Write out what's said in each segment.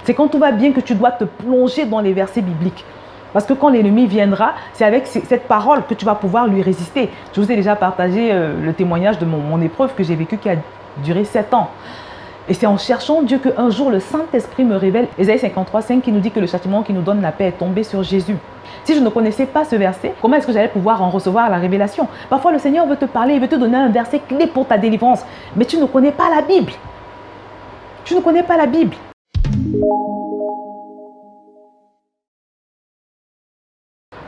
C'est quand tout va bien que tu dois te plonger dans les versets bibliques. Parce que quand l'ennemi viendra, c'est avec cette parole que tu vas pouvoir lui résister. Je vous ai déjà partagé le témoignage de mon épreuve que j'ai vécue qui a duré 7 ans. Et c'est en cherchant Dieu qu'un jour le Saint-Esprit me révèle Ésaïe 53:5 qui nous dit que le châtiment qui nous donne la paix est tombé sur Jésus. Si je ne connaissais pas ce verset, comment est-ce que j'allais pouvoir en recevoir la révélation? Parfois le Seigneur veut te parler, il veut te donner un verset clé pour ta délivrance. Mais tu ne connais pas la Bible. Tu ne connais pas la Bible.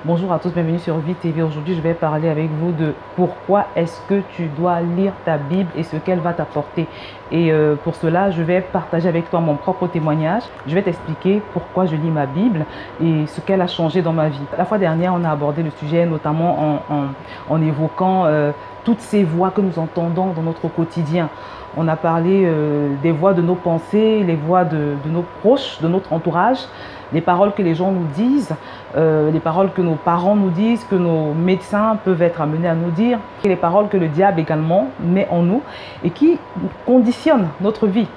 Bonjour à tous, bienvenue sur Vie TV. Aujourd'hui, je vais parler avec vous de pourquoi est-ce que tu dois lire ta Bible et ce qu'elle va t'apporter. Et pour cela, je vais partager avec toi mon propre témoignage. Je vais t'expliquer pourquoi je lis ma Bible et ce qu'elle a changé dans ma vie. La fois dernière, on a abordé le sujet notamment en évoquant toutes ces voix que nous entendons dans notre quotidien. On a parlé des voix de nos pensées, les voix de nos proches, de notre entourage, les paroles que les gens nous disent, les paroles que nos parents nous disent, que nos médecins peuvent être amenés à nous dire, et les paroles que le diable également met en nous et qui conditionnent notre vie.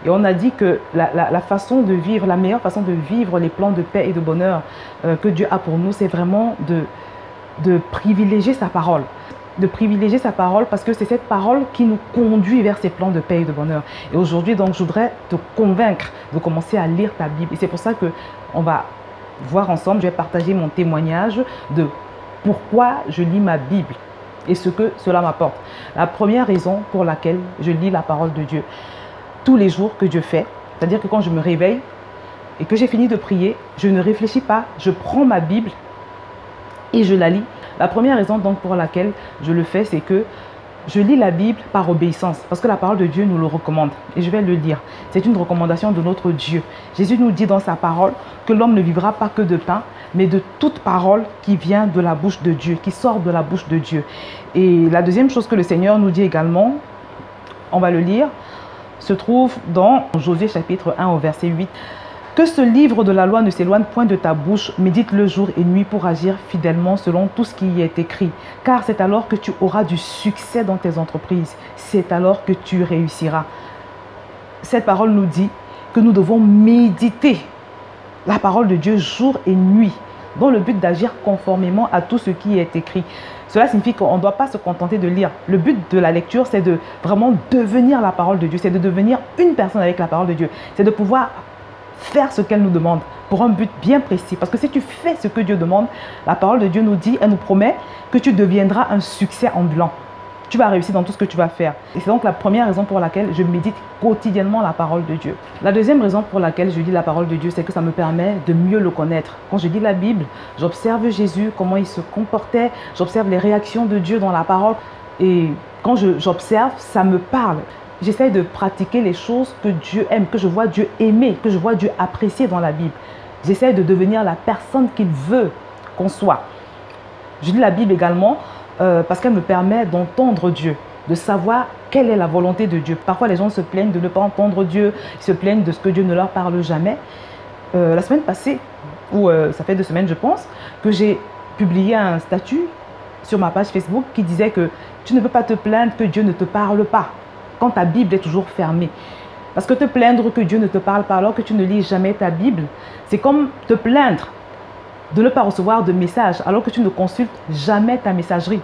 Et on a dit que la façon de vivre, la meilleure façon de vivre les plans de paix et de bonheur que Dieu a pour nous, c'est vraiment de privilégier sa parole. De privilégier sa parole parce que c'est cette parole qui nous conduit vers ces plans de paix et de bonheur. Et aujourd'hui, donc, je voudrais te convaincre de commencer à lire ta Bible. Et c'est pour ça qu'on va voir ensemble, je vais partager mon témoignage de pourquoi je lis ma Bible et ce que cela m'apporte. La première raison pour laquelle je lis la parole de Dieu tous les jours que Dieu fait, c'est-à-dire que quand je me réveille et que j'ai fini de prier, je ne réfléchis pas, je prends ma Bible et je la lis. La première raison donc pour laquelle je le fais, c'est que je lis la Bible par obéissance, parce que la parole de Dieu nous le recommande. Et je vais le lire. C'est une recommandation de notre Dieu. Jésus nous dit dans sa parole que l'homme ne vivra pas que de pain, mais de toute parole qui vient de la bouche de Dieu, qui sort de la bouche de Dieu. Et la deuxième chose que le Seigneur nous dit également, on va le lire, se trouve dans Josué chapitre 1 au verset 8. Que ce livre de la loi ne s'éloigne point de ta bouche, médite-le jour et nuit pour agir fidèlement selon tout ce qui y est écrit. Car c'est alors que tu auras du succès dans tes entreprises. C'est alors que tu réussiras. Cette parole nous dit que nous devons méditer la parole de Dieu jour et nuit, dans le but d'agir conformément à tout ce qui est écrit. Cela signifie qu'on ne doit pas se contenter de lire. Le but de la lecture, c'est de vraiment devenir la parole de Dieu. C'est de devenir une personne avec la parole de Dieu. C'est de pouvoir faire ce qu'elle nous demande pour un but bien précis. Parce que si tu fais ce que Dieu demande, la parole de Dieu nous dit, elle nous promet que tu deviendras un succès ambulant. Tu vas réussir dans tout ce que tu vas faire. Et c'est donc la première raison pour laquelle je médite quotidiennement la parole de Dieu. La deuxième raison pour laquelle je lis la parole de Dieu, c'est que ça me permet de mieux le connaître. Quand je lis la Bible, j'observe Jésus, comment il se comportait, j'observe les réactions de Dieu dans la parole. Et quand j'observe, ça me parle. J'essaie de pratiquer les choses que Dieu aime, que je vois Dieu aimer, que je vois Dieu apprécier dans la Bible. J'essaie de devenir la personne qu'il veut qu'on soit. Je lis la Bible également parce qu'elle me permet d'entendre Dieu, de savoir quelle est la volonté de Dieu. Parfois, les gens se plaignent de ne pas entendre Dieu, ils se plaignent de ce que Dieu ne leur parle jamais. La semaine passée, ou ça fait 2 semaines, je pense, que j'ai publié un statut sur ma page Facebook qui disait que tu ne peux pas te plaindre que Dieu ne te parle pas quand ta Bible est toujours fermée. Parce que te plaindre que Dieu ne te parle pas alors que tu ne lis jamais ta Bible, c'est comme te plaindre de ne pas recevoir de message alors que tu ne consultes jamais ta messagerie,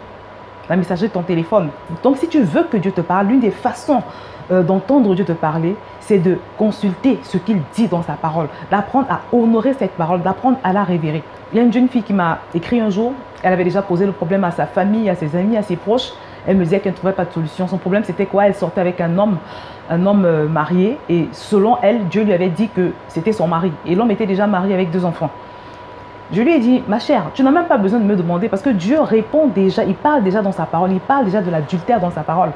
la messagerie de ton téléphone. Donc si tu veux que Dieu te parle, l'une des façons d'entendre Dieu te parler, c'est de consulter ce qu'il dit dans sa parole, d'apprendre à honorer cette parole, d'apprendre à la révérer. Il y a une jeune fille qui m'a écrit un jour, elle avait déjà posé le problème à sa famille, à ses amis, à ses proches. Elle me disait qu'elle ne trouvait pas de solution. Son problème, c'était quoi? Elle sortait avec un homme marié. Et selon elle, Dieu lui avait dit que c'était son mari. Et l'homme était déjà marié avec 2 enfants. Je lui ai dit, ma chère, tu n'as même pas besoin de me demander parce que Dieu répond déjà, il parle déjà dans sa parole, il parle déjà de l'adultère dans sa parole.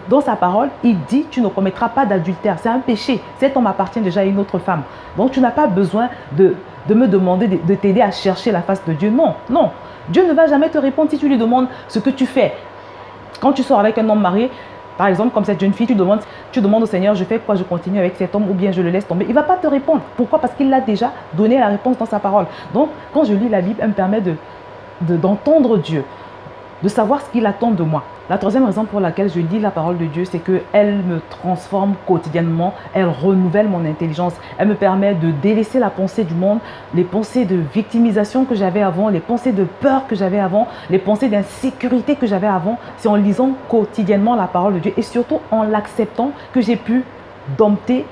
Dans sa parole, il dit, tu ne commettras pas d'adultère. C'est un péché. Cet homme appartient déjà à une autre femme. Donc, tu n'as pas besoin de me demander, de t'aider à chercher la face de Dieu. Non, non. Dieu ne va jamais te répondre si tu lui demandes ce que tu fais. Quand tu sors avec un homme marié, par exemple, comme cette jeune fille, tu demandes au Seigneur, je fais quoi, je continue avec cet homme ou bien je le laisse tomber. Il ne va pas te répondre. Pourquoi? Parce qu'il a déjà donné la réponse dans sa parole. Donc, quand je lis la Bible, elle me permet d'entendre Dieu, de savoir ce qu'il attend de moi. La troisième raison pour laquelle je lis la parole de Dieu, c'est qu'elle me transforme quotidiennement, elle renouvelle mon intelligence, elle me permet de délaisser la pensée du monde, les pensées de victimisation que j'avais avant, les pensées de peur que j'avais avant, les pensées d'insécurité que j'avais avant. C'est en lisant quotidiennement la parole de Dieu et surtout en l'acceptant que j'ai pu dompter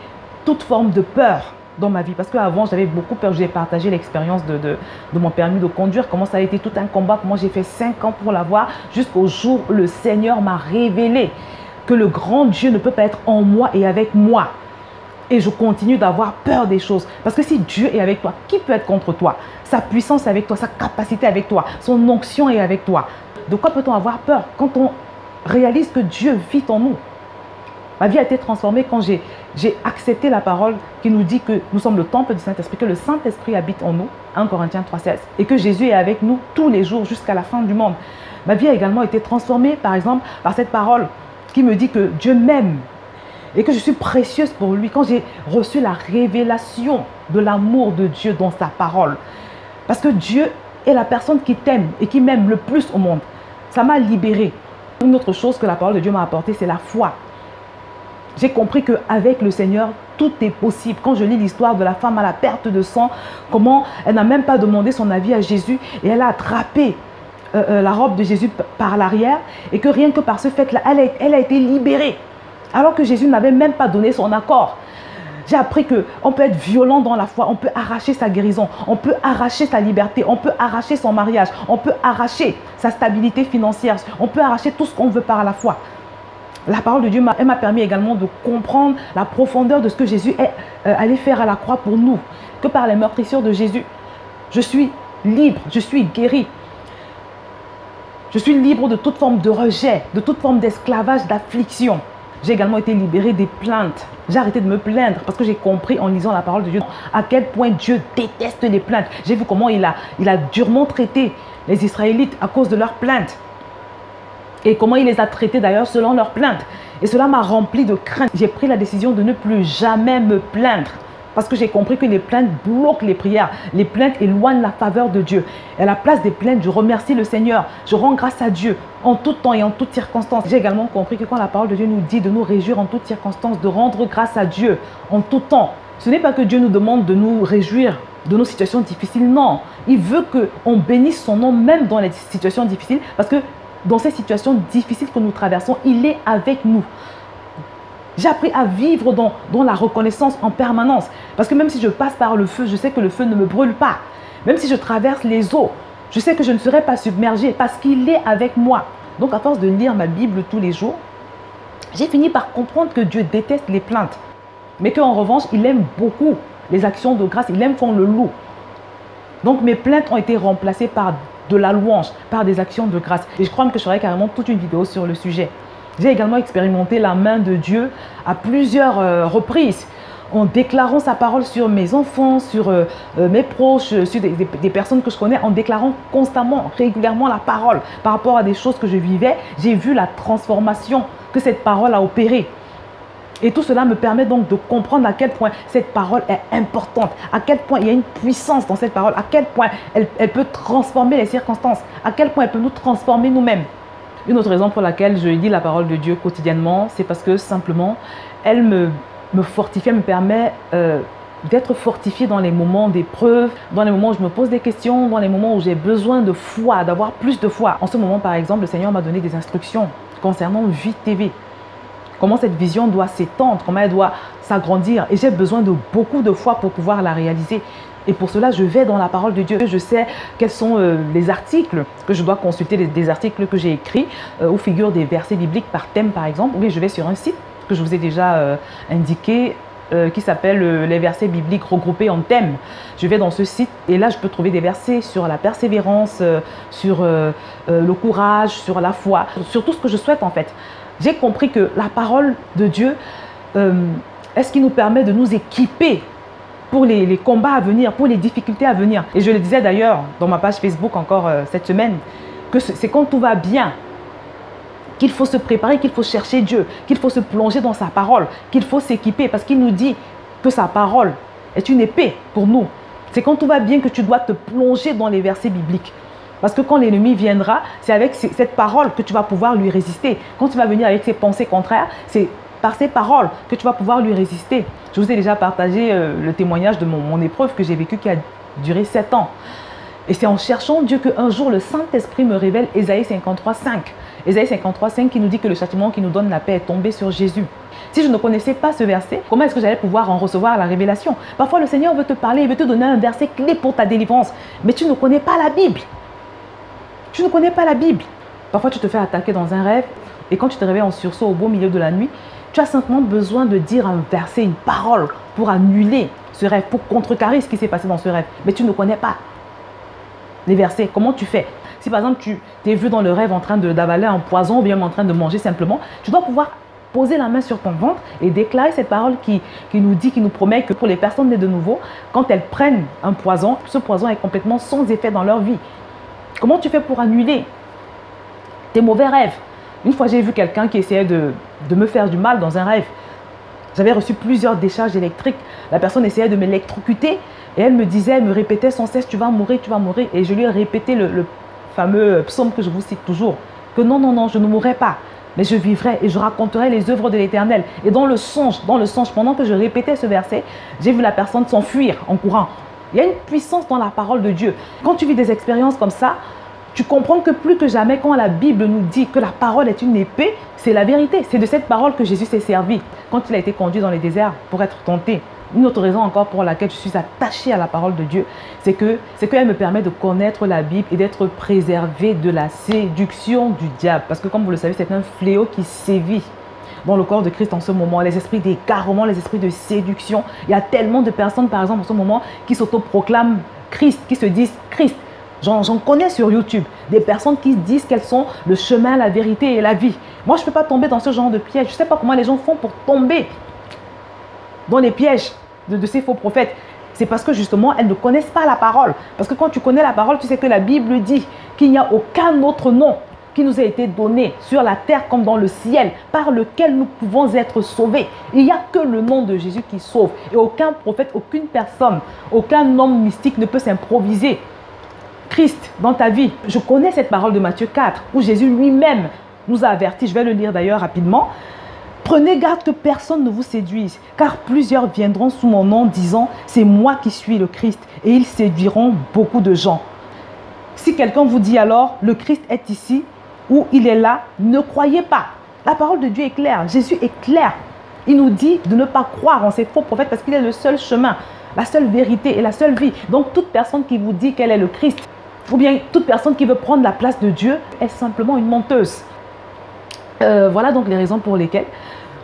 toute forme de peur dans ma vie. Parce qu'avant, j'avais beaucoup peur. J'ai partagé l'expérience de mon permis de conduire, comment ça a été tout un combat. Moi, j'ai fait 5 ans pour l'avoir, jusqu'au jour où le Seigneur m'a révélé que le grand Dieu ne peut pas être en moi et avec moi. Et je continue d'avoir peur des choses. Parce que si Dieu est avec toi, qui peut être contre toi? Sa puissance est avec toi, sa capacité est avec toi, son onction est avec toi. De quoi peut-on avoir peur quand on réalise que Dieu vit en nous? Ma vie a été transformée quand j'ai accepté la parole qui nous dit que nous sommes le temple du Saint-Esprit, que le Saint-Esprit habite en nous, 1 Corinthiens 3,16, et que Jésus est avec nous tous les jours jusqu'à la fin du monde. Ma vie a également été transformée, par exemple, par cette parole qui me dit que Dieu m'aime et que je suis précieuse pour lui. Quand j'ai reçu la révélation de l'amour de Dieu dans sa parole, parce que Dieu est la personne qui t'aime et qui m'aime le plus au monde, ça m'a libérée. Une autre chose que la parole de Dieu m'a apportée, c'est la foi. J'ai compris qu'avec le Seigneur, tout est possible. Quand je lis l'histoire de la femme à la perte de sang, comment elle n'a même pas demandé son avis à Jésus et elle a attrapé la robe de Jésus par l'arrière et que rien que par ce fait-là, elle a été libérée alors que Jésus n'avait même pas donné son accord. J'ai appris qu'on peut être violent dans la foi, on peut arracher sa guérison, on peut arracher sa liberté, on peut arracher son mariage, on peut arracher sa stabilité financière, on peut arracher tout ce qu'on veut par la foi. La parole de Dieu m'a permis également de comprendre la profondeur de ce que Jésus est allé faire à la croix pour nous. Que par les meurtrissures de Jésus, je suis libre, je suis guéri. Je suis libre de toute forme de rejet, de toute forme d'esclavage, d'affliction. J'ai également été libéré des plaintes. J'ai arrêté de me plaindre parce que j'ai compris en lisant la parole de Dieu à quel point Dieu déteste les plaintes. J'ai vu comment il a durement traité les Israélites à cause de leurs plaintes. Et comment il les a traités d'ailleurs selon leurs plaintes. Et cela m'a rempli de crainte. J'ai pris la décision de ne plus jamais me plaindre. Parce que j'ai compris que les plaintes bloquent les prières. Les plaintes éloignent la faveur de Dieu. Et à la place des plaintes, je remercie le Seigneur. Je rends grâce à Dieu en tout temps et en toutes circonstances. J'ai également compris que quand la parole de Dieu nous dit de nous réjouir en toutes circonstances, de rendre grâce à Dieu en tout temps, ce n'est pas que Dieu nous demande de nous réjouir de nos situations difficiles. Non, il veut qu'on bénisse son nom même dans les situations difficiles parce que dans ces situations difficiles que nous traversons, il est avec nous. J'ai appris à vivre dans la reconnaissance en permanence. Parce que même si je passe par le feu, je sais que le feu ne me brûle pas. Même si je traverse les eaux, je sais que je ne serai pas submergée parce qu'il est avec moi. Donc à force de lire ma Bible tous les jours, j'ai fini par comprendre que Dieu déteste les plaintes. Mais qu'en revanche, il aime beaucoup les actions de grâce. Il aime qu'on le loue. Donc mes plaintes ont été remplacées par de la louange, par des actions de grâce. Et je crois que je ferai carrément toute une vidéo sur le sujet. J'ai également expérimenté la main de Dieu à plusieurs reprises, en déclarant sa parole sur mes enfants, sur mes proches, sur des personnes que je connais, en déclarant constamment, régulièrement la parole par rapport à des choses que je vivais. J'ai vu la transformation que cette parole a opérée. Et tout cela me permet donc de comprendre à quel point cette parole est importante, à quel point il y a une puissance dans cette parole, à quel point elle peut transformer les circonstances, à quel point elle peut nous transformer nous-mêmes. Une autre raison pour laquelle je lis la parole de Dieu quotidiennement, c'est parce que simplement, elle me fortifie, elle me permet d'être fortifiée dans les moments d'épreuve, dans les moments où je me pose des questions, dans les moments où j'ai besoin de foi, d'avoir plus de foi. En ce moment, par exemple, le Seigneur m'a donné des instructions concernant Vie TV. Comment cette vision doit s'étendre, comment elle doit s'agrandir. Et j'ai besoin de beaucoup de foi pour pouvoir la réaliser. Et pour cela, je vais dans la parole de Dieu. Je sais quels sont les articles que je dois consulter, des articles que j'ai écrits, où figurent des versets bibliques par thème, par exemple. Ou bien je vais sur un site que je vous ai déjà indiqué, qui s'appelle les versets bibliques regroupés en thèmes. Je vais dans ce site et là, je peux trouver des versets sur la persévérance, sur le courage, sur la foi, sur tout ce que je souhaite en fait. J'ai compris que la parole de Dieu est ce qui nous permet de nous équiper pour les combats à venir, pour les difficultés à venir. Et je le disais d'ailleurs dans ma page Facebook encore cette semaine, que c'est quand tout va bien qu'il faut se préparer, qu'il faut chercher Dieu, qu'il faut se plonger dans sa parole, qu'il faut s'équiper parce qu'il nous dit que sa parole est une épée pour nous. C'est quand tout va bien que tu dois te plonger dans les versets bibliques. Parce que quand l'ennemi viendra, c'est avec cette parole que tu vas pouvoir lui résister. Quand tu vas venir avec ses pensées contraires, c'est par ces paroles que tu vas pouvoir lui résister. Je vous ai déjà partagé le témoignage de mon épreuve que j'ai vécue qui a duré 7 ans. Et c'est en cherchant Dieu qu'un jour le Saint-Esprit me révèle Ésaïe 53,5. Ésaïe 53,5 qui nous dit que le châtiment qui nous donne la paix est tombé sur Jésus. Si je ne connaissais pas ce verset, comment est-ce que j'allais pouvoir en recevoir la révélation? Parfois le Seigneur veut te parler, il veut te donner un verset clé pour ta délivrance. Mais tu ne connais pas la Bible. Tu ne connais pas la Bible. Parfois tu te fais attaquer dans un rêve et quand tu te réveilles en sursaut au beau milieu de la nuit, tu as simplement besoin de dire un verset, une parole pour annuler ce rêve, pour contrecarrer ce qui s'est passé dans ce rêve. Mais tu ne connais pas les versets. Comment tu fais? Si par exemple tu t'es vu dans le rêve en train d'avaler un poison ou bien en train de manger simplement, tu dois pouvoir poser la main sur ton ventre et déclarer cette parole qui nous dit, qui nous promet que pour les personnes nées de nouveau, quand elles prennent un poison, ce poison est complètement sans effet dans leur vie. Comment tu fais pour annuler tes mauvais rêves? Une fois, j'ai vu quelqu'un qui essayait de me faire du mal dans un rêve. J'avais reçu plusieurs décharges électriques. La personne essayait de m'électrocuter et elle me disait, elle me répétait sans cesse, tu vas mourir, tu vas mourir. Et je lui ai répété le fameux psaume que je vous cite toujours, que non, non, non, je ne mourrai pas, mais je vivrai et je raconterai les œuvres de l'Éternel. Et dans le songe, pendant que je répétais ce verset, j'ai vu la personne s'enfuir en courant. Il y a une puissance dans la parole de Dieu. Quand tu vis des expériences comme ça, tu comprends que plus que jamais, quand la Bible nous dit que la parole est une épée, c'est la vérité. C'est de cette parole que Jésus s'est servi quand il a été conduit dans les déserts pour être tenté. Une autre raison encore pour laquelle je suis attachée à la parole de Dieu, c'est qu'elle me permet de connaître la Bible et d'être préservée de la séduction du diable. Parce que comme vous le savez, c'est un fléau qui sévit dans le corps de Christ en ce moment. Les esprits d'égarement, les esprits de séduction. Il y a tellement de personnes, par exemple, en ce moment, qui s'autoproclament Christ, qui se disent Christ. J'en connais sur YouTube, des personnes qui disent qu'elles sont le chemin, la vérité et la vie. Moi, je ne peux pas tomber dans ce genre de piège. Je ne sais pas comment les gens font pour tomber dans les pièges de ces faux prophètes. C'est parce que justement, elles ne connaissent pas la parole. Parce que quand tu connais la parole, tu sais que la Bible dit qu'il n'y a aucun autre nom qui nous a été donné sur la terre comme dans le ciel, par lequel nous pouvons être sauvés. Il n'y a que le nom de Jésus qui sauve. Et aucun prophète, aucune personne, aucun homme mystique ne peut s'improviser Christ dans ta vie. Je connais cette parole de Matthieu 4, où Jésus lui-même nous a avertis. Je vais le lire d'ailleurs rapidement. Prenez garde que personne ne vous séduise, car plusieurs viendront sous mon nom disant « C'est moi qui suis le Christ » et ils séduiront beaucoup de gens. Si quelqu'un vous dit alors « Le Christ est ici » ou « Il est là », ne croyez pas. La parole de Dieu est claire, Jésus est clair. Il nous dit de ne pas croire en ces faux prophètes parce qu'il est le seul chemin, la seule vérité et la seule vie. Donc toute personne qui vous dit qu'elle est le Christ, ou bien toute personne qui veut prendre la place de Dieu, est simplement une menteuse. Voilà donc les raisons pour lesquelles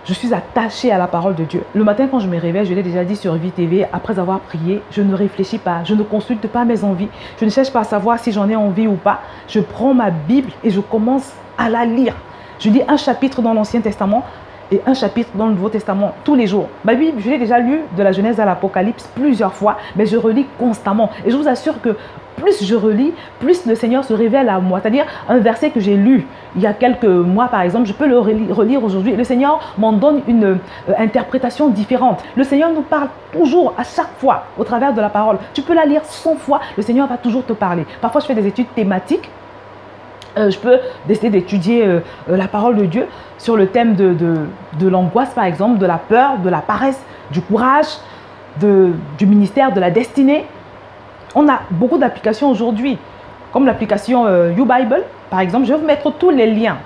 je suis attachée à la parole de Dieu. Le matin quand je me réveille, je l'ai déjà dit sur Vie TV, après avoir prié, je ne réfléchis pas, je ne consulte pas mes envies, je ne cherche pas à savoir si j'en ai envie ou pas. Je prends ma Bible et je commence à la lire. Je lis un chapitre dans l'Ancien Testament et un chapitre dans le Nouveau Testament tous les jours. Ma Bible, je l'ai déjà lu de la Genèse à l'Apocalypse plusieurs fois, mais je relis constamment. Et je vous assure que plus je relis, plus le Seigneur se révèle à moi. C'est-à-dire un verset que j'ai lu il y a quelques mois par exemple, je peux le relire aujourd'hui. Le Seigneur m'en donne une interprétation différente. Le Seigneur nous parle toujours, à chaque fois, au travers de la parole. Tu peux la lire 100 fois, le Seigneur va toujours te parler. Parfois je fais des études thématiques. Je peux décider d'étudier la parole de Dieu sur le thème de l'angoisse par exemple, de la peur, de la paresse, du courage, du ministère, de la destinée. On a beaucoup d'applications aujourd'hui, comme l'application YouBible, par exemple. Je vais vous mettre tous les liens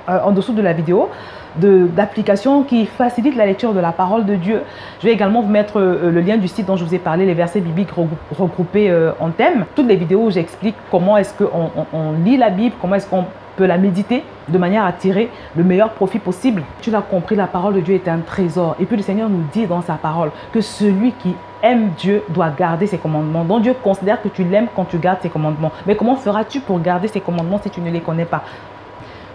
en dessous de la vidéo d'applications qui facilitent la lecture de la parole de Dieu. Je vais également vous mettre le lien du site dont je vous ai parlé, les versets bibliques regroupés en thèmes. Toutes les vidéos où j'explique comment est-ce qu'on lit la Bible, comment est-ce qu'on peut la méditer de manière à tirer le meilleur profit possible. Tu l'as compris, la parole de Dieu est un trésor. Et puis le Seigneur nous dit dans sa parole que celui qui aime Dieu doit garder ses commandements. Donc Dieu considère que tu l'aimes quand tu gardes ses commandements. Mais comment feras-tu pour garder ses commandements si tu ne les connais pas?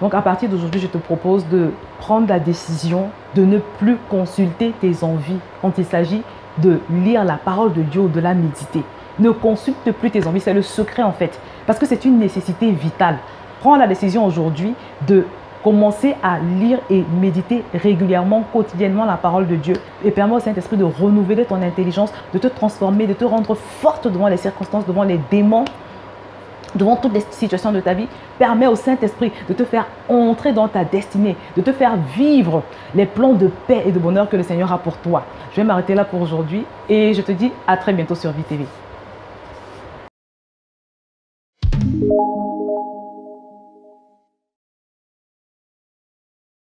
Donc à partir d'aujourd'hui, je te propose de prendre la décision de ne plus consulter tes envies quand il s'agit de lire la parole de Dieu ou de la méditer. Ne consulte plus tes envies, c'est le secret en fait. Parce que c'est une nécessité vitale. Prends la décision aujourd'hui de commencer à lire et méditer régulièrement, quotidiennement la parole de Dieu et permets au Saint-Esprit de renouveler ton intelligence, de te transformer, de te rendre forte devant les circonstances, devant les démons devant toutes les situations de ta vie, permets au Saint-Esprit de te faire entrer dans ta destinée, de te faire vivre les plans de paix et de bonheur que le Seigneur a pour toi. Je vais m'arrêter là pour aujourd'hui et je te dis à très bientôt sur Vie TV.